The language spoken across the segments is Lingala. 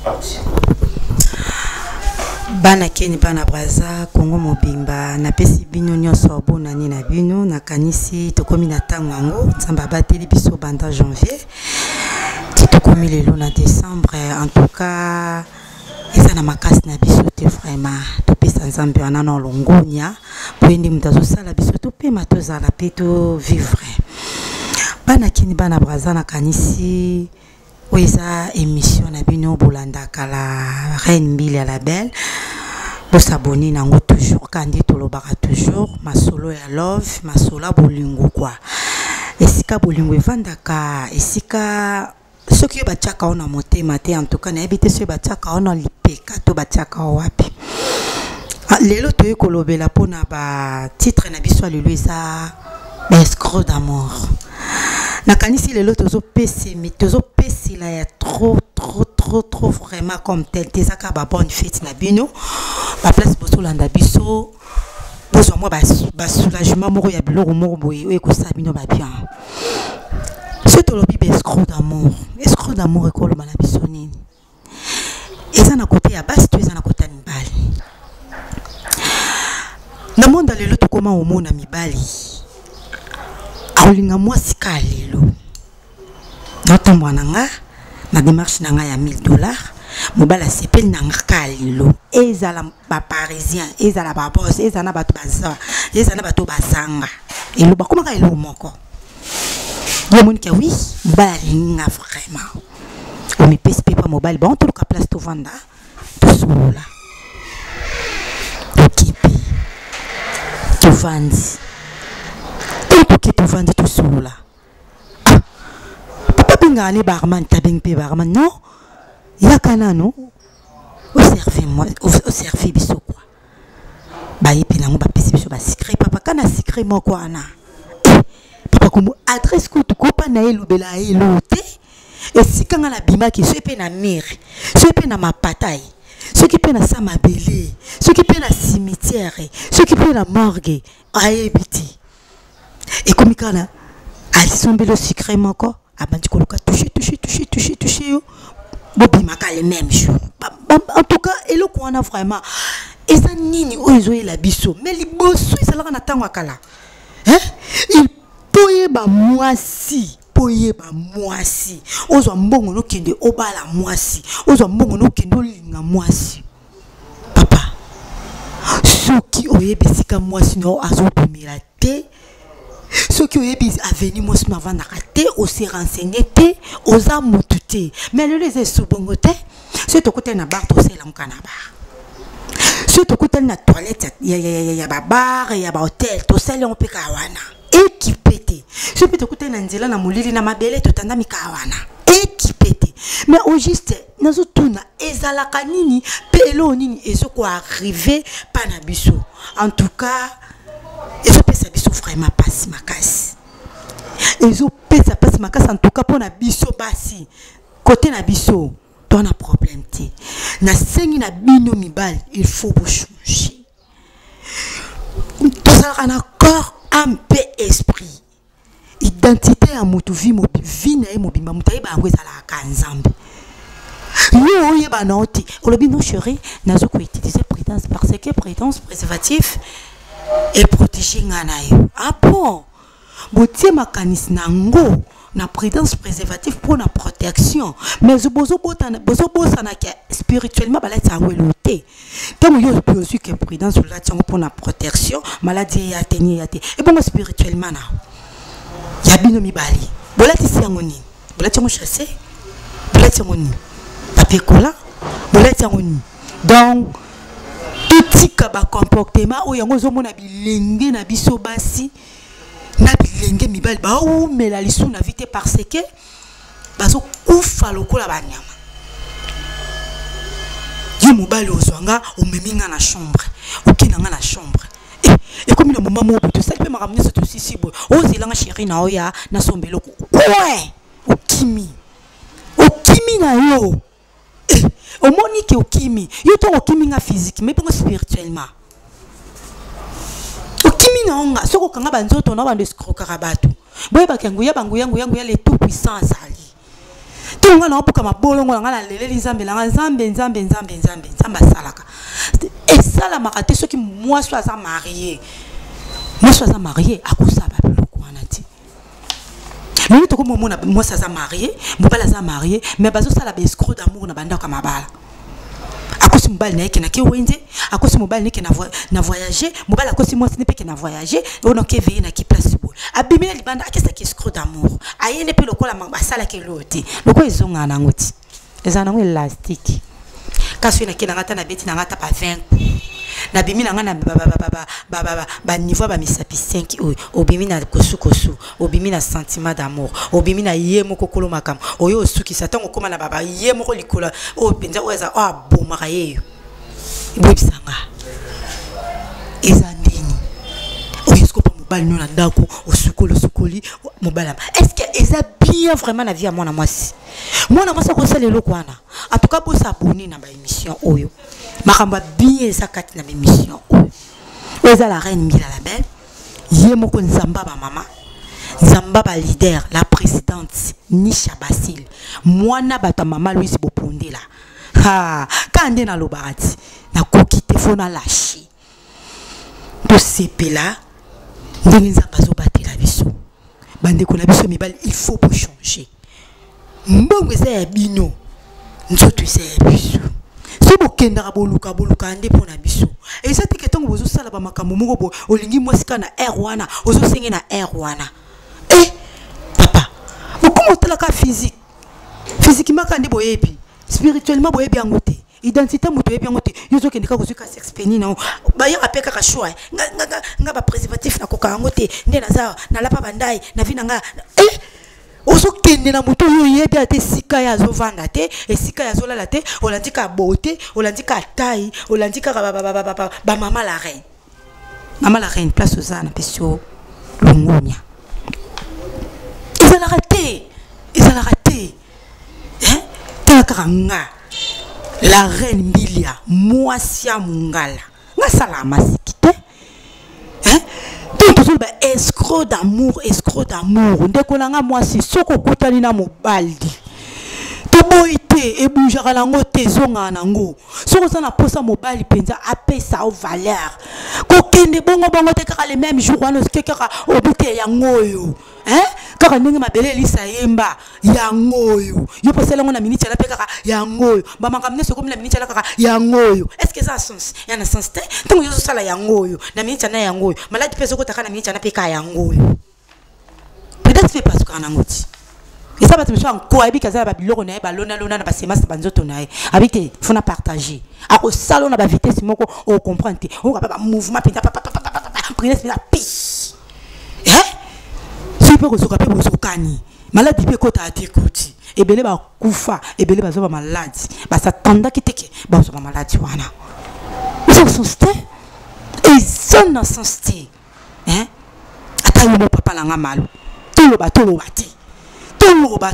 parti. Bana Keni bana Braza Congo mobimba na pesi bino nyonso abona ni na bino na kanisi tokomi na tango yango nzamba bateli biso banda janvier tokomi lelo na décembre en tout cas eza na makasi na biso te vraiment topesa nzambe wana na longonya po ndi mutazo sala biso to pe matoza la pe to vivre bana Keni bana Braza na kanisi oisa émission na bino bolanda kala reine mbili à la belle bo s'abonner nango toujours kandi tolobaka toujours masolo ya love masolo bolingo kwa esika bolingo evandaka esika soki bachaka ona motema te en tout cas na ebite soki bachaka ona lipeka to bachaka wapi lelo toye kolobela pona ba titre na biso lelo eza escroc d'amour na kanisi lelo tozo pesi la ya trop vraiment comme tel tezaka ba bonne fête na bino ba place boso landa biso boso moi ba soulagement moko ya biloko moko boye e ko sa bino ba bien c'est to lobi escroc d'amour ekolo bana biso nini eza na côté ya basi to eza na côté ya mibali na monde lelo to koma omona mibali aolinga mwasi ka lelo notombo nanga na démarche nanga ya $1000 mobala sepeli nanga ka lelo ezala ba parisien ezala ba boss ezala bato baza ezala bato bazanga elo bakoma ka elo moko yo moni ka oui mobala linga vraiment o mi pesi pas mobile bon tout le place to vanda to sula to kipi to vandi qui te vendre tout solo là. Papa bingane barman tabing pe barman non. Yakana non. Au servi biso quoi. Ba yepe nango ba pesi biso ba secret papa kana secret moko ana. Papa comme adresse ko to ko pa na elobela elote. Et si kanga la bima ki so pe na mire, so pe na mapatai. Ceux qui prennent à Samabélé, ceux qui prennent à cimetière, ceux qui prennent à morgue, à ebiti. Et comme il y a Alison Bello secrètement encore, abandi koloka toucher bobi maka le même jour. En tout cas, et le qu'on a vraiment et ça nini oizo la biso mais li bosso ça la na tango akala. Hein? Il poye ba mwasi ozo mbongo no kende obala mwasi ozo mbongo no kende olinga mwasi papa soki oyebi sika mwasi no azobimela te soki oyebi aveni mwasi no avanda te osi renseigné te oza mutu te mais le les sobongo te c'est to côté na bar to sela nkana bar c'est to côté na toilette ya ba bar ya ba hôtel to sela on pe kawana équipé te c'est peut côté na nzela na molili na mabele to tanda mikawana équipé te mais au juste nazo tuna ezalaka nini pelo nini ezo ko arriver pa na biso en tout cas ezo pesa biso vraiment passe makasi ezo pesa passe makasi en tout cas pour na biso basi côté na biso ton a problème te na sengi na bino mibali il faut vous changer tout ça en accord un peu esprit identité à mutu vie na e mobimba mutaye bango ezala kanzambe yo yeba noti olobi no chéri nazo ko utiliser prudence parce que prudence préservatif et protéger ngana yo ah bon botie makanisi nango na prudence préservatif pour la protection mais bozo bosana que spirituellement balati awelote comme yo aussi que prudence la tsango pour la protection maladie ya tenir ya te et bon spirituellement na ya bino mibali bolati siango nini bolati ngo chasser bolati ngo nini papier cola bolati ngo nini donc tout ba comportement o yango zo mona bilenge na biso basi na bilenge mibali ba ou mela lisu na vite parce que bazo kufa lokola banyama yo mobali ozwanga o meminga na chambre okinanga na chambre et comme le moment où tout ça peut me ramener ce tout si beau o zilanga chéri na oya na sombelo ouais okimi na yo au monique okimi yo to okimi nga physique mais pas spirituellement okimi na onga soko kanga banzoto na bande escroquera bato boye bakangu ya bangu yangu ya les tout puissants ali tout nga na opuka mabolongo nga na leleli nzambe la nzambe salaka et ça la makate ceux qui moi soit marié à cause ça ba biloko wana ti lui to comme moi ça marié mobala za marié mais bazo sala ba escroc d'amour na banda ka mabala akosi mobali na yeke na ke wende akosi mobali neke na voyager mobali akosi moi ce n'est pas que na voyager on ke veiller na ki place bo abimela libanda akesa ki escroc d'amour ayene pe lokola basala ke loti loko ezonga na ngoti ezana ngo elastique kaso na ke na ngata na beti na ngata pa 20 na bimi na ngana ba niveau ba misapi 5 obimi na kosu obimi na sentiment d'amour obimi na yemo kokolo makam oyo suki satango koma na baba yemo ko likola o penza oza bomaka yeyo ibobisanga ezandini oyesko pa mobali no na ndako osukoli mobala est-ce que eza bien vraiment la vie à moi ko sala lelo kwana en tout cas pour s'abonner na ba émission oyo makamba bien ça kati na ba émission oyo oza la reine Mbila la belle yemo ko nzamba ba mama nzamba ba leader la présidente Nisha Basil mwana bata mama Louise Bopondela ha kande na lobarati na koki telefona lâché to sepela ndenge nzamba zo batela biso bande ko na biso mibali il faut pour changer mbongo eza ya bino nzoto eza ya biso so bokendaka boluka ande mpo na biso eza teke ntango bozosala bamakambo moko bo olingi mwasika na air wana ozosenge na air wana papa bokoma otalaka physiquement kandi boyebi spirituellement boyebi yango te identité moto yebi yango te yozokende kaka kozwika sex peni na bayaka pe kaka choix nga ba préservatif na koka yango te nde naza nalapa bandai na vi na nga oso kende na moto yo yebi ate sika ya zo vanda te esika ya zo lala te olandika beauté olandika taille olandika ba mama la reine place oza na pesio longonya ezalaka te nga la reine Mbilia Mwasia Mungala nga sala masiki te toujours ba escroc d'amour ndeko langa mwasi soko kutani na mobaldi to boite e boujaka lango te zonga nango soko sana posa mobali penza apesa au valeur ko kende bongo te kaka le même jour wana kaka obute yangoyo kaka ndenge mabele lisa yemba yangoyo yo posela ngo na minute la pe kaka yangoyo ba makamne soko na minute la kaka yangoyo est-ce que ça a sens yana sens te tango yo sala yangoyo na minute na yangoyo maladi pe soko taka na minute na pe ka yangoyo peut-être c'est parce qu'on a ngoti et ça va te mettre en quoi et kaza ba biloko na ba lona na ba semence ba nzoto na habité faut na partager a ko salon na ba vitesse moko o comprendre te o ba mouvement pe prière c'est la pisse si peut kozoka pe bozokani maladi pe kota atikoti ebele ba kufa ebele ba zo ba maladi ba s'attenda kiteke ba zo ba maladi wana ils sont sté et sont dans son sté ata yo papa langa malu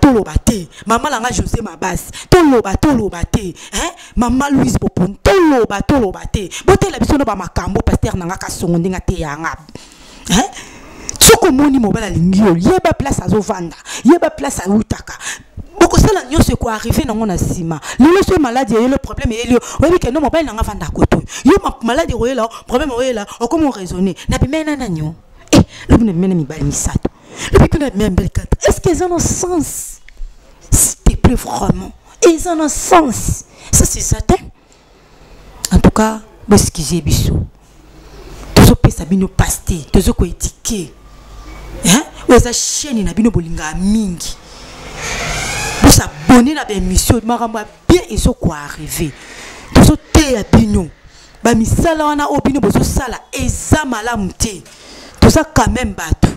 toloba te mama langa José Mabasi toloba te mama Louise Bopon toloba te botela biso no ba makambo pasteur nanga kasongo ndinga te yanga soko moni mobala lingio yeba place azovanda yeba place autaka boko sala nyonso ko arriver nango na sima lelo so maladie le problème est oyebi ke no mobile nanga vanda koto yo maladie royela problème royela o comment raisonner na bimena nanyo le bune bimena mibali misato le bikuna même bel quatre est-ce qu'ils ont un sens s'il te plaît vraiment ils ont un sens ça c'est certain en tout cas parce que j'ai biso tozo pesa bino pasté tozo ko étiquer oza chaîne na bino bolinga mingi pour s'abonner na émission maramba bien iso ko arriver tozo te ya bino ba misala wana o bino bozo sala eza malamu te toza quand même bato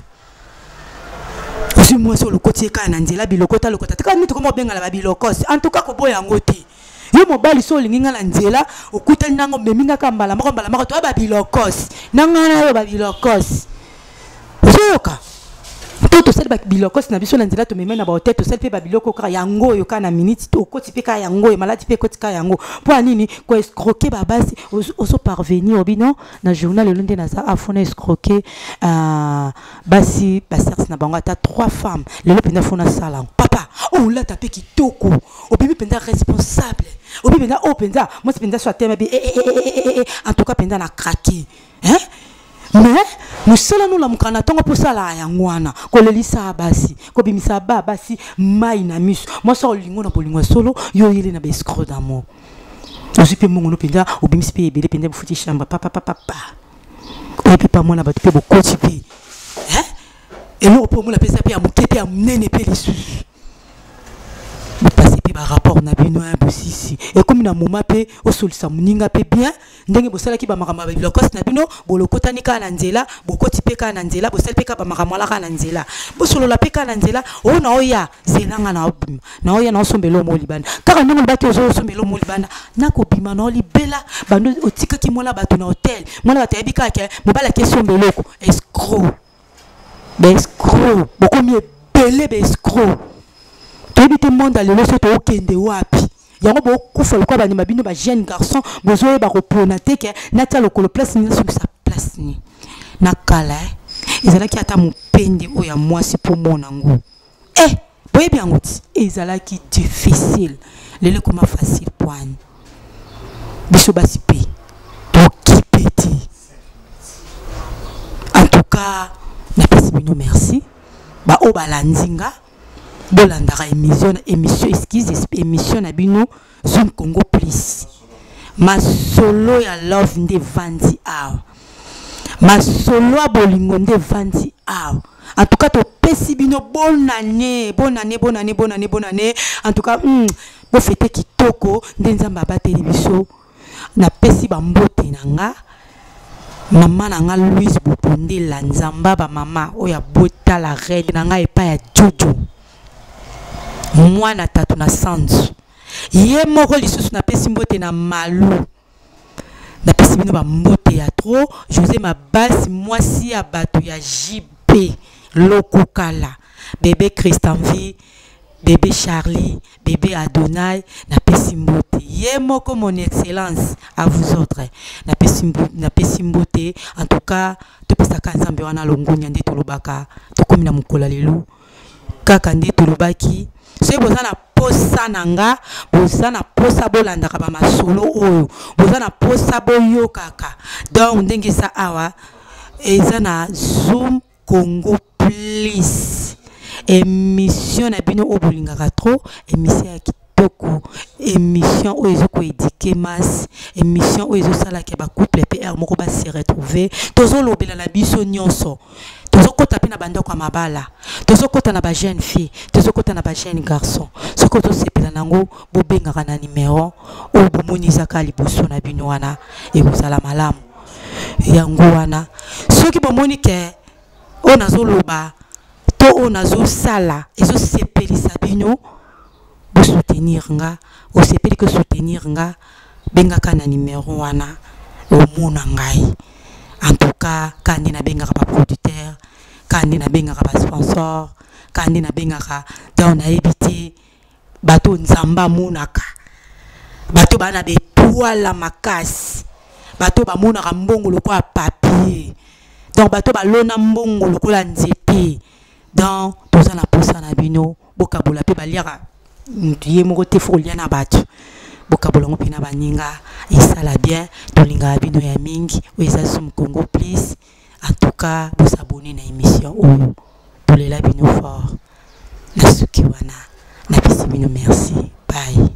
aussi moi sur le côté ka na nzela bilokota lokota taka mitu ko benga la ba bilokos en tout cas ko boya ngote yo mobali so linginga na nzela okutali nango meminga ka mbala to ba bilokos nanga na yo ba bilokos soyoka Tout seul biloko na biso na nzela to meme na ba hotel to seul pe ba biloko ka yango yo kana minute to koti pe ka yango e maladi pe koti ka yango po nini ko escroquer ba basi oso parvenir obino na journal le lundi na za afona escroquer basi ba serse na bango ata 3 femmes le penda fona sala papa oh la tapé kitoko obibi penda responsable obibi penda oh penda moi penda soit terme en tout cas penda na craquer hein. Mais nous sommes nous la mukana tongo pour ça la yangwana ko lelisa basi ko bimisa ba basi mai na miso moi so lingo na bolingo solo yo yele na escroc d'amour aussi pe mongo no penda obimisi pe ebele penda bufuti chambre papa et puis pas moi na ba pe bokoti pe hein et nous pour moi la pesa pe ya mukete ya munene pe lisusu passer pe ba rapport na bino ya bosisi et comme na moma pe o solisa muninga pe bien ndenge bosala ki ba makamba ba bilokos na bino bolokota nika na nzela bokoti pe ka na nzela bosala pe ka ba makamala ka na nzela bosolola pe ka na nzela o na oya zelanga na obima na oya na sombelo mo libanda kaka ndenge baki ozo sombelo mo libanda na ko bima na libela bando otika ki mola bato na hotel mola bato ya bika ke mobala ke sombelo ko escroc beaucoup mieux belé be escroc tout le monde a le laisser au kende wapi yango bo kufa le kwa ba mabino ba jeune garçon bozo ba reponate ke nata lokolo place ni sur sa place ni nakala ezala ki ata mupende o ya mwasi po mona ngo boye bien ngoti ezala ki difficile lele comment facile point biso basi pe to ki petit en tout cas na pesi bino merci ba o balanzinga bolandaka émission émission na bino Zoom Congo Plus masolo ya love nde vandi awa masolo ya bolingo nde vandi awa en tout cas to pesi bino bonne année en tout cas bo fete kitoko nde nzamba abateli biso na pesi bambote nanga mama nanga Louise Boponde la nzamba ba mama oya bota la reine nanga epa ya Jojo moi na tatu na sanzu ye moko lisusu na pesi mbote na malu na pesi bino ba mbote ya trop José Mabasi mwasi ya bato ya JP lokukala bébé Christanvi bébé Charlie bébé Adonai na pesi mbote ye moko mon excellence à vous autres na pesi mbote en tout cas to pesa kanzambe wana longonya nde tolobaka to komi na mukola lelo kaka nde tolobaki c'est pour ça na posa nanga boza na posa bolanda ka ba masolo oyo boza na posa boyo kaka donc ndenge sa awa eza na Zoom Congo Plus émission na bino obolingaka trop émission ya kitoko émission oyo ezo ko éduquer masse émission oyo ezo sala ke ba couple PR moko ba se retrouver tozo lobela na biso nyonso tozo kota pe na bandako ya mabala tozo kota na ba jeune fille tozo kota na ba jeune garçon soko to sepela nango bobengaka na numéro oyo bomonizaka liboso na bino wana ekozala malamu yango wana soki bomoni ke o nazoloba to o nazosala ezosepelisa bino bo soutenir nga o sepeli ko soutenir nga bengaka na numéro wana omona ngai en tout cas kandi na bengaka ba producteur kandi na bengaka ba sponsor kandi na bengaka dans na ebiti bato nzamba monaka bato bana betwala makasi bato ba monaka mbongo lokola papier donc bato balona mbongo lokola nzete donc toza na posa na bino bokabola pe baliaka ye moko te folia na bato bokabola ngo pina baninga esala bien tolinga bino ya mingi oeza Zoom Congo Plus en tout cas vous abonnez na émission oyo tolela bino fort na suki wana na pesi bino merci bye.